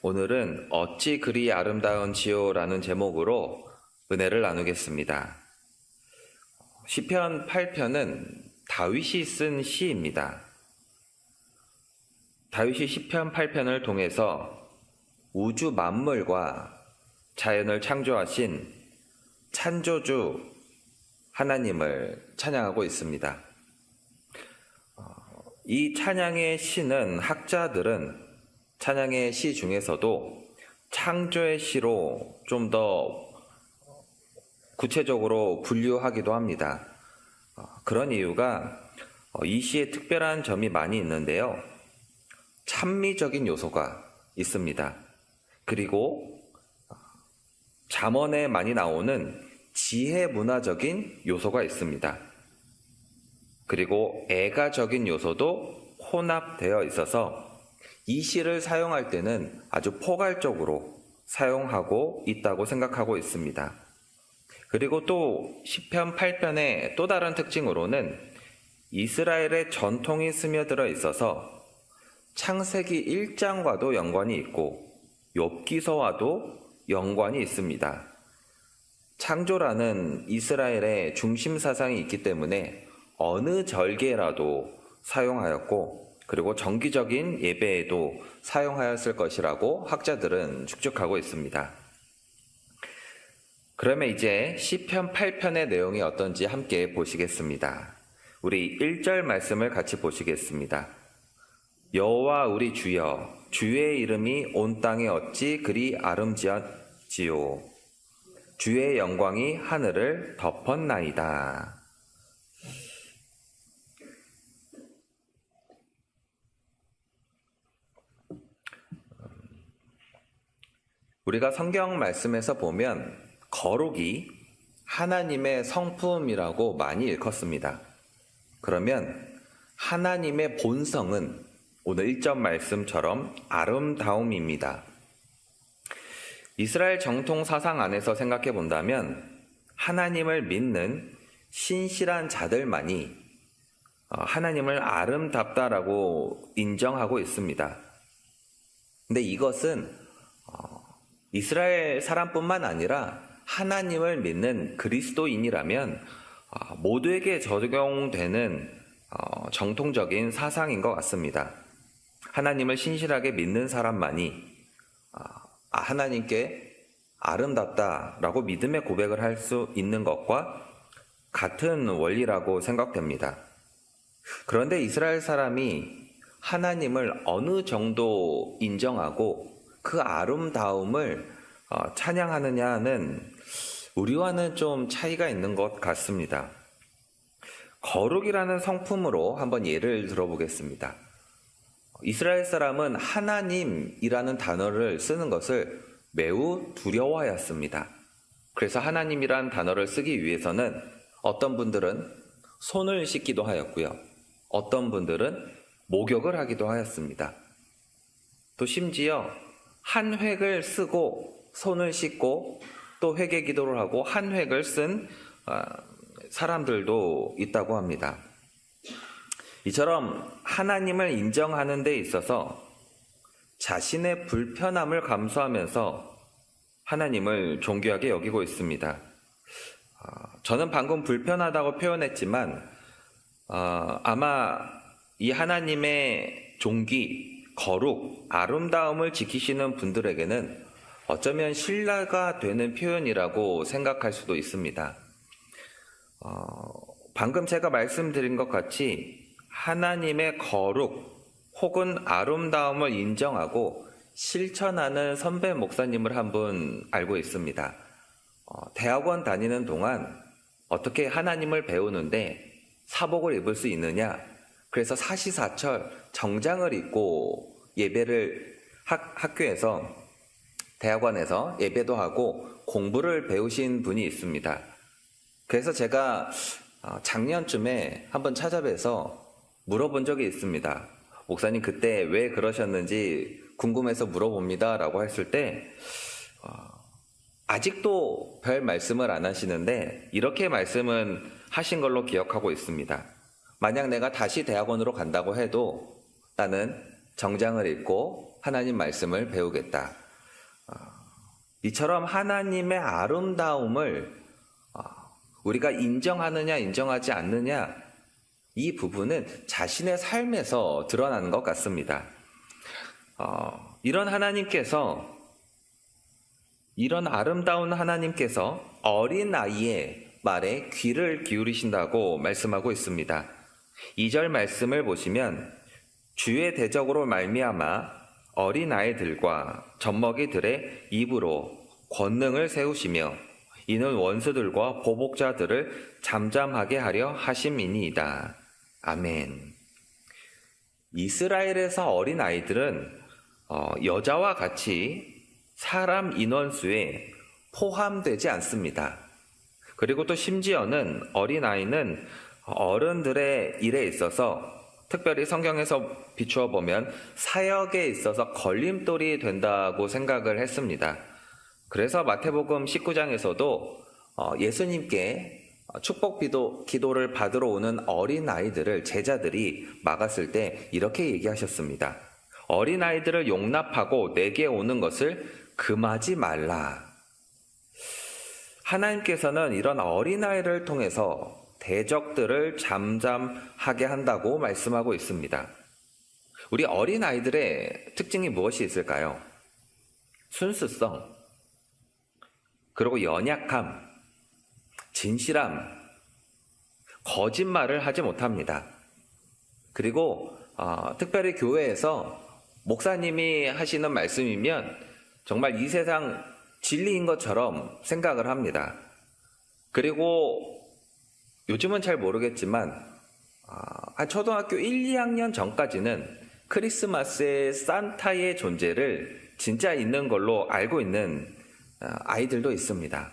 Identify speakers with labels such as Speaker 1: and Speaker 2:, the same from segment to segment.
Speaker 1: 오늘은 어찌 그리 아름다운지요라는 제목으로 은혜를 나누겠습니다. 시편 8편은 다윗이 쓴 시입니다. 다윗이 시편 8편을 통해서 우주 만물과 자연을 창조하신 창조주 하나님을 찬양하고 있습니다. 이 찬양의 시는 학자들은 찬양의 시 중에서도 창조의 시로 좀 더 구체적으로 분류하기도 합니다. 그런 이유가 이 시에 특별한 점이 많이 있는데요. 찬미적인 요소가 있습니다. 그리고 잠언에 많이 나오는 지혜 문화적인 요소가 있습니다. 그리고 애가적인 요소도 혼합되어 있어서 이 시를 사용할 때는 아주 포괄적으로 사용하고 있다고 생각하고 있습니다. 그리고 또 시편 8편의 또 다른 특징으로는 이스라엘의 전통이 스며들어 있어서 창세기 1장과도 연관이 있고 욥기서와도 연관이 있습니다. 창조라는 이스라엘의 중심 사상이 있기 때문에 어느 절개라도 사용하였고 그리고 정기적인 예배에도 사용하였을 것이라고 학자들은 축적하고 있습니다. 그러면 이제 시편 8편의 내용이 어떤지 함께 보시겠습니다. 우리 1절 말씀을 같이 보시겠습니다. 여호와 우리 주여, 주의 이름이 온 땅에 어찌 그리 아름지었지요. 주의 영광이 하늘을 덮었나이다. 우리가 성경 말씀에서 보면 거룩이 하나님의 성품이라고 많이 일컫습니다. 그러면 하나님의 본성은 오늘 1절 말씀처럼 아름다움입니다. 이스라엘 정통 사상 안에서 생각해 본다면 하나님을 믿는 신실한 자들만이 하나님을 아름답다라고 인정하고 있습니다. 근데 이것은 이스라엘 사람뿐만 아니라 하나님을 믿는 그리스도인이라면 모두에게 적용되는 정통적인 사상인 것 같습니다. 하나님을 신실하게 믿는 사람만이 하나님께 아름답다라고 믿음의 고백을 할 수 있는 것과 같은 원리라고 생각됩니다. 그런데 이스라엘 사람이 하나님을 어느 정도 인정하고 그 아름다움을 찬양하느냐는 우리와는 좀 차이가 있는 것 같습니다. 거룩이라는 성품으로 한번 예를 들어보겠습니다. 이스라엘 사람은 하나님이라는 단어를 쓰는 것을 매우 두려워하였습니다. 그래서 하나님이라는 단어를 쓰기 위해서는 어떤 분들은 손을 씻기도 하였고요. 어떤 분들은 목욕을 하기도 하였습니다. 또 심지어 한 획을 쓰고 손을 씻고 또 회개 기도를 하고 한 획을 쓴 사람들도 있다고 합니다. 이처럼 하나님을 인정하는 데 있어서 자신의 불편함을 감수하면서 하나님을 존귀하게 여기고 있습니다. 저는 방금 불편하다고 표현했지만 아마 이 하나님의 존귀, 거룩, 아름다움을 지키시는 분들에게는 어쩌면 신뢰가 되는 표현이라고 생각할 수도 있습니다. 방금 제가 말씀드린 것 같이 하나님의 거룩 혹은 아름다움을 인정하고 실천하는 선배 목사님을 한 분 알고 있습니다. 대학원 다니는 동안 어떻게 하나님을 배우는데 사복을 입을 수 있느냐? 그래서 사시사철 정장을 입고 예배를 학교에서 대학원에서 예배도 하고 공부를 배우신 분이 있습니다. 그래서 제가 작년쯤에 한번 찾아뵈서 물어본 적이 있습니다. 목사님 그때 왜 그러셨는지 궁금해서 물어봅니다 라고 했을 때 아직도 별 말씀을 안 하시는데 이렇게 말씀은 하신 걸로 기억하고 있습니다. 만약 내가 다시 대학원으로 간다고 해도 나는 정장을 입고 하나님 말씀을 배우겠다. 이처럼 하나님의 아름다움을 우리가 인정하느냐 인정하지 않느냐, 이 부분은 자신의 삶에서 드러나는 것 같습니다. 이런 아름다운 하나님께서 어린아이의 말에 귀를 기울이신다고 말씀하고 있습니다. 2절 말씀을 보시면 주의 대적으로 말미암아 어린아이들과 젖먹이들의 입으로 권능을 세우시며 이는 원수들과 보복자들을 잠잠하게 하려 하심이니이다. 아멘. 이스라엘에서 어린아이들은 여자와 같이 사람 인원수에 포함되지 않습니다. 그리고 또 심지어는 어린아이는 어른들의 일에 있어서, 특별히 성경에서 비추어 보면 사역에 있어서 걸림돌이 된다고 생각을 했습니다. 그래서 마태복음 19장에서도 예수님께 축복 기도를 받으러 오는 어린아이들을 제자들이 막았을 때 이렇게 얘기하셨습니다. 어린아이들을 용납하고 내게 오는 것을 금하지 말라. 하나님께서는 이런 어린아이를 통해서 대적들을 잠잠하게 한다고 말씀하고 있습니다. 우리 어린아이들의 특징이 무엇이 있을까요? 순수성, 그리고 연약함, 진실함, 거짓말을 하지 못합니다. 그리고 특별히 교회에서 목사님이 하시는 말씀이면 정말 이 세상 진리인 것처럼 생각을 합니다. 그리고 요즘은 잘 모르겠지만 초등학교 1, 2학년 전까지는 크리스마스의 산타의 존재를 진짜 있는 걸로 알고 있는 아이들도 있습니다.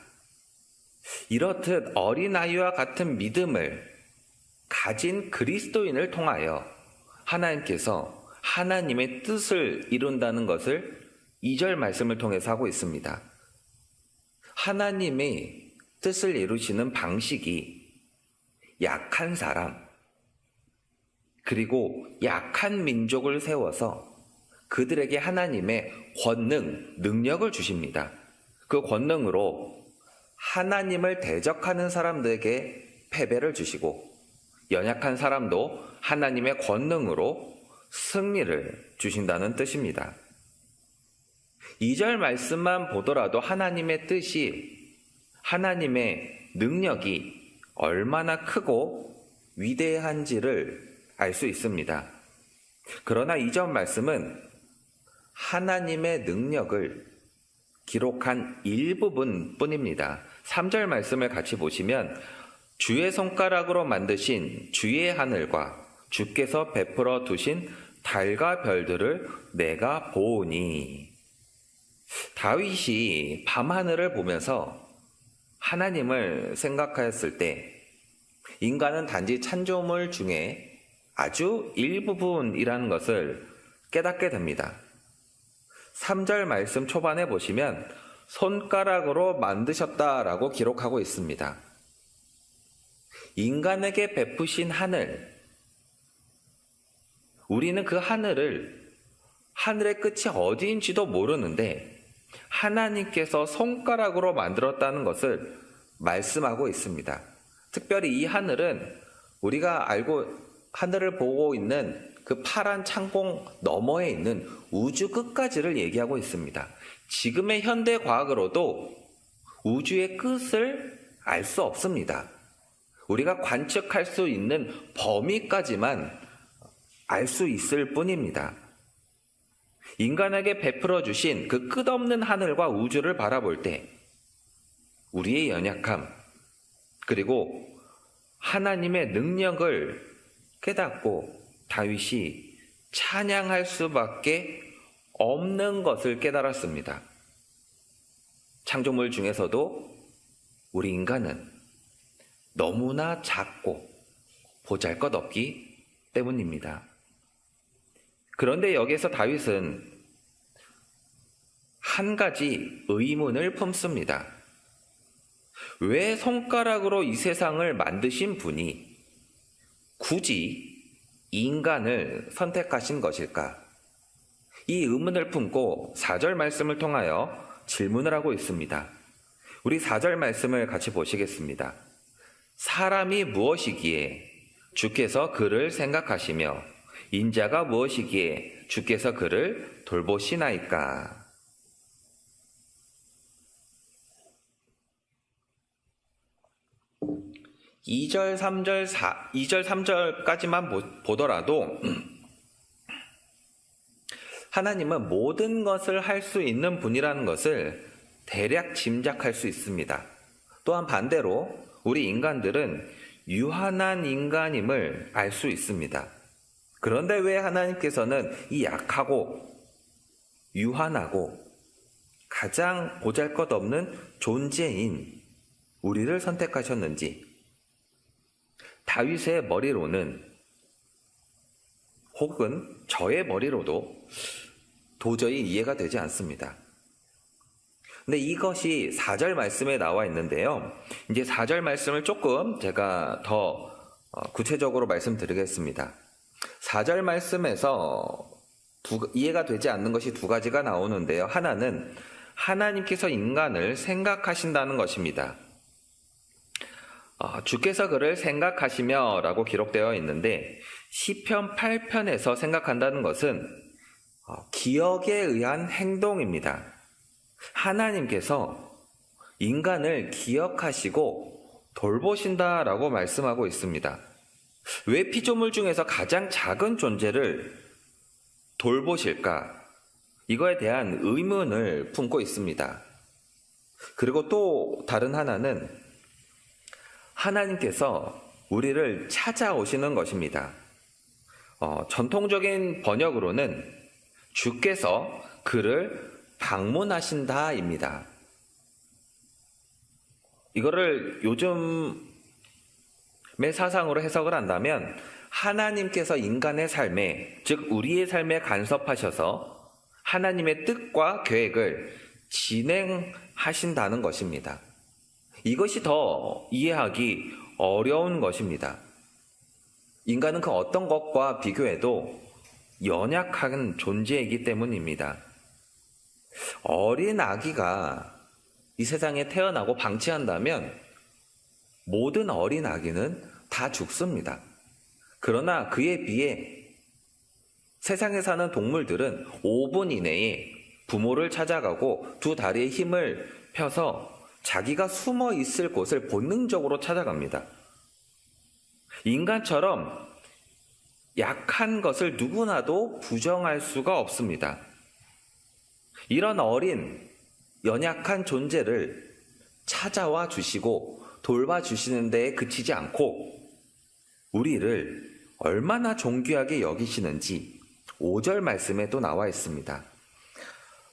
Speaker 1: 이렇듯 어린아이와 같은 믿음을 가진 그리스도인을 통하여 하나님께서 하나님의 뜻을 이룬다는 것을 2절 말씀을 통해서 하고 있습니다. 하나님의 뜻을 이루시는 방식이 약한 사람, 그리고 약한 민족을 세워서 그들에게 하나님의 권능, 능력을 주십니다. 그 권능으로 하나님을 대적하는 사람들에게 패배를 주시고, 연약한 사람도 하나님의 권능으로 승리를 주신다는 뜻입니다. 2절 말씀만 보더라도 하나님의 뜻이, 하나님의 능력이 얼마나 크고 위대한지를 알 수 있습니다. 그러나 2절 말씀은 하나님의 능력을 기록한 일부분 뿐입니다. 3절 말씀을 같이 보시면 주의 손가락으로 만드신 주의 하늘과 주께서 베풀어 두신 달과 별들을 내가 보오니. 다윗이 밤하늘을 보면서 하나님을 생각하였을 때 인간은 단지 창조물 중에 아주 일부분이라는 것을 깨닫게 됩니다. 3절 말씀 초반에 보시면 손가락으로 만드셨다라고 기록하고 있습니다. 인간에게 베푸신 하늘, 우리는 그 하늘의 끝이 어디인지도 모르는데 하나님께서 손가락으로 만들었다는 것을 말씀하고 있습니다. 특별히 이 하늘은 우리가 하늘을 보고 있는 그 파란 창공 너머에 있는 우주 끝까지를 얘기하고 있습니다. 지금의 현대 과학으로도 우주의 끝을 알 수 없습니다. 우리가 관측할 수 있는 범위까지만 알 수 있을 뿐입니다. 인간에게 베풀어 주신 그 끝없는 하늘과 우주를 바라볼 때 우리의 연약함, 그리고 하나님의 능력을 깨닫고 다윗이 찬양할 수밖에 없는 것을 깨달았습니다. 창조물 중에서도 우리 인간은 너무나 작고 보잘것없기 때문입니다. 그런데 여기에서 다윗은 한 가지 의문을 품습니다. 왜 손가락으로 이 세상을 만드신 분이 굳이 인간을 선택하신 것일까? 이 의문을 품고 4절 말씀을 통하여 질문을 하고 있습니다. 우리 4절 말씀을 같이 보시겠습니다. 사람이 무엇이기에 주께서 그를 생각하시며 인자가 무엇이기에 주께서 그를 돌보시나이까. 2절, 3절까지만 보더라도 하나님은 모든 것을 할 수 있는 분이라는 것을 대략 짐작할 수 있습니다. 또한 반대로 우리 인간들은 유한한 인간임을 알 수 있습니다. 그런데 왜 하나님께서는 이 약하고 유한하고 가장 보잘것없는 존재인 우리를 선택하셨는지, 다윗의 머리로는 혹은 저의 머리로도 도저히 이해가 되지 않습니다. 근데 이것이 4절 말씀에 나와 있는데요. 이제 4절 말씀을 조금 제가 더 구체적으로 말씀드리겠습니다. 4절 말씀에서 이해가 되지 않는 것이 두 가지가 나오는데요. 하나는 하나님께서 인간을 생각하신다는 것입니다. 주께서 그를 생각하시며 라고 기록되어 있는데 시편 8편에서 생각한다는 것은 기억에 의한 행동입니다. 하나님께서 인간을 기억하시고 돌보신다라고 말씀하고 있습니다. 왜 피조물 중에서 가장 작은 존재를 돌보실까? 이거에 대한 의문을 품고 있습니다. 그리고 또 다른 하나는 하나님께서 우리를 찾아오시는 것입니다. 전통적인 번역으로는 주께서 그를 방문하신다입니다. 이거를 요즘의 사상으로 해석을 한다면 하나님께서 인간의 삶에, 즉 우리의 삶에 간섭하셔서 하나님의 뜻과 계획을 진행하신다는 것입니다. 이것이 더 이해하기 어려운 것입니다. 인간은 그 어떤 것과 비교해도 연약한 존재이기 때문입니다. 어린 아기가 이 세상에 태어나고 방치한다면 모든 어린 아기는 다 죽습니다. 그러나 그에 비해 세상에 사는 동물들은 5분 이내에 부모를 찾아가고 두 다리에 힘을 펴서 자기가 숨어 있을 곳을 본능적으로 찾아갑니다. 인간처럼 약한 것을 누구나도 부정할 수가 없습니다. 이런 어린 연약한 존재를 찾아와 주시고 돌봐주시는 데에 그치지 않고 우리를 얼마나 존귀하게 여기시는지 5절 말씀에 또 나와 있습니다.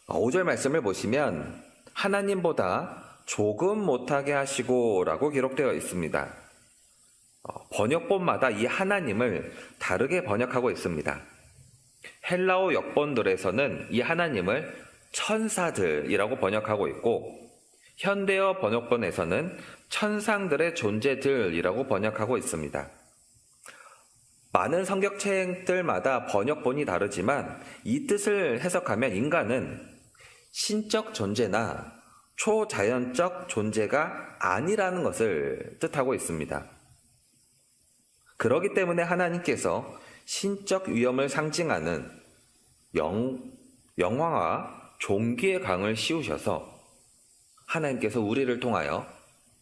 Speaker 1: 5절 말씀을 보시면 하나님보다 조금 못하게 하시고 라고 기록되어 있습니다. 번역본마다 이 하나님을 다르게 번역하고 있습니다. 헬라어 역본들에서는 이 하나님을 천사들이라고 번역하고 있고 현대어 번역본에서는 천상들의 존재들이라고 번역하고 있습니다. 많은 성경책들마다 번역본이 다르지만 이 뜻을 해석하면 인간은 신적 존재나 초자연적 존재가 아니라는 것을 뜻하고 있습니다. 그렇기 때문에 하나님께서 신적 위엄을 상징하는 영화와 종기의 강을 씌우셔서 하나님께서 우리를 통하여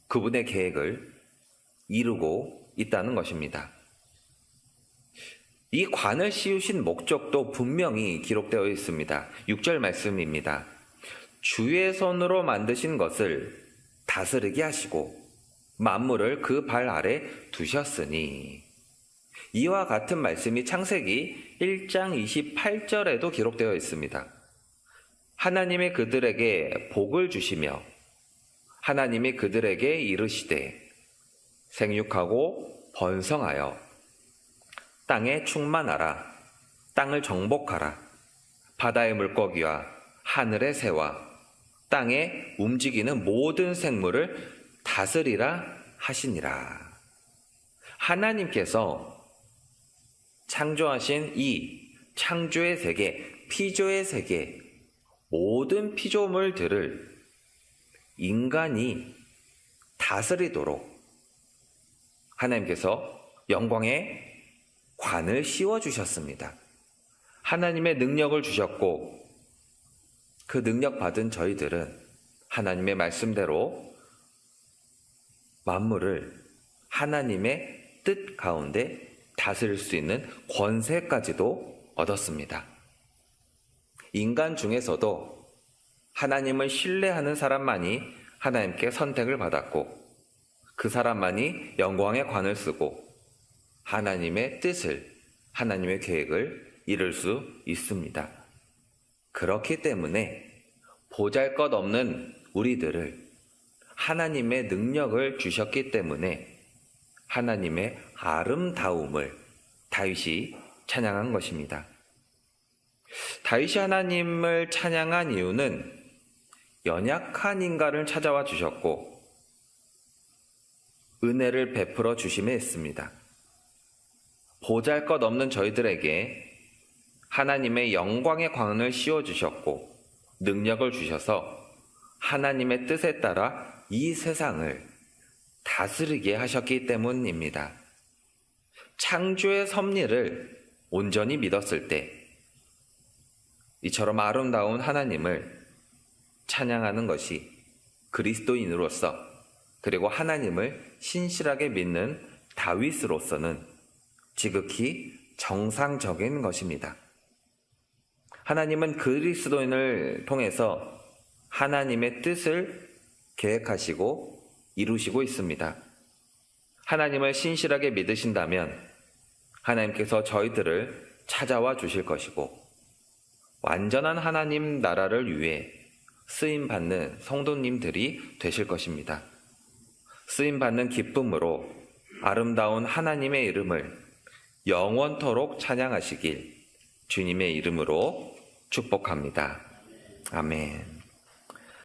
Speaker 1: 그분의 계획을 이루고 있다는 것입니다. 이 관을 씌우신 목적도 분명히 기록되어 있습니다. 6절 말씀입니다. 주의 손으로 만드신 것을 다스리게 하시고 만물을 그 발 아래 두셨으니. 이와 같은 말씀이 창세기 1장 28절에도 기록되어 있습니다. 하나님이 그들에게 복을 주시며 하나님이 그들에게 이르시되 생육하고 번성하여 땅에 충만하라. 땅을 정복하라. 바다의 물고기와 하늘의 새와 땅에 움직이는 모든 생물을 다스리라 하시니라. 하나님께서 창조하신 이 창조의 세계, 피조의 세계, 모든 피조물들을 인간이 다스리도록 하나님께서 영광의 관을 씌워주셨습니다. 하나님의 능력을 주셨고 그 능력 받은 저희들은 하나님의 말씀대로 만물을 하나님의 뜻 가운데 다스릴 수 있는 권세까지도 얻었습니다. 인간 중에서도 하나님을 신뢰하는 사람만이 하나님께 선택을 받았고 그 사람만이 영광의 관을 쓰고 하나님의 뜻을, 하나님의 계획을 이룰 수 있습니다. 그렇기 때문에 보잘것없는 우리들을 하나님의 능력을 주셨기 때문에 하나님의 아름다움을 다윗이 찬양한 것입니다. 다윗이 하나님을 찬양한 이유는 연약한 인간을 찾아와 주셨고 은혜를 베풀어 주심에 있습니다. 보잘것없는 저희들에게 하나님의 영광의 관을 씌워주셨고 능력을 주셔서 하나님의 뜻에 따라 이 세상을 다스리게 하셨기 때문입니다. 창조의 섭리를 온전히 믿었을 때 이처럼 아름다운 하나님을 찬양하는 것이 그리스도인으로서 그리고 하나님을 신실하게 믿는 다윗으로서는 지극히 정상적인 것입니다. 하나님은 그리스도인을 통해서 하나님의 뜻을 계획하시고 이루시고 있습니다. 하나님을 신실하게 믿으신다면 하나님께서 저희들을 찾아와 주실 것이고 완전한 하나님 나라를 위해 쓰임받는 성도님들이 되실 것입니다. 쓰임받는 기쁨으로 아름다운 하나님의 이름을 영원토록 찬양하시길 주님의 이름으로 축복합니다. 아멘.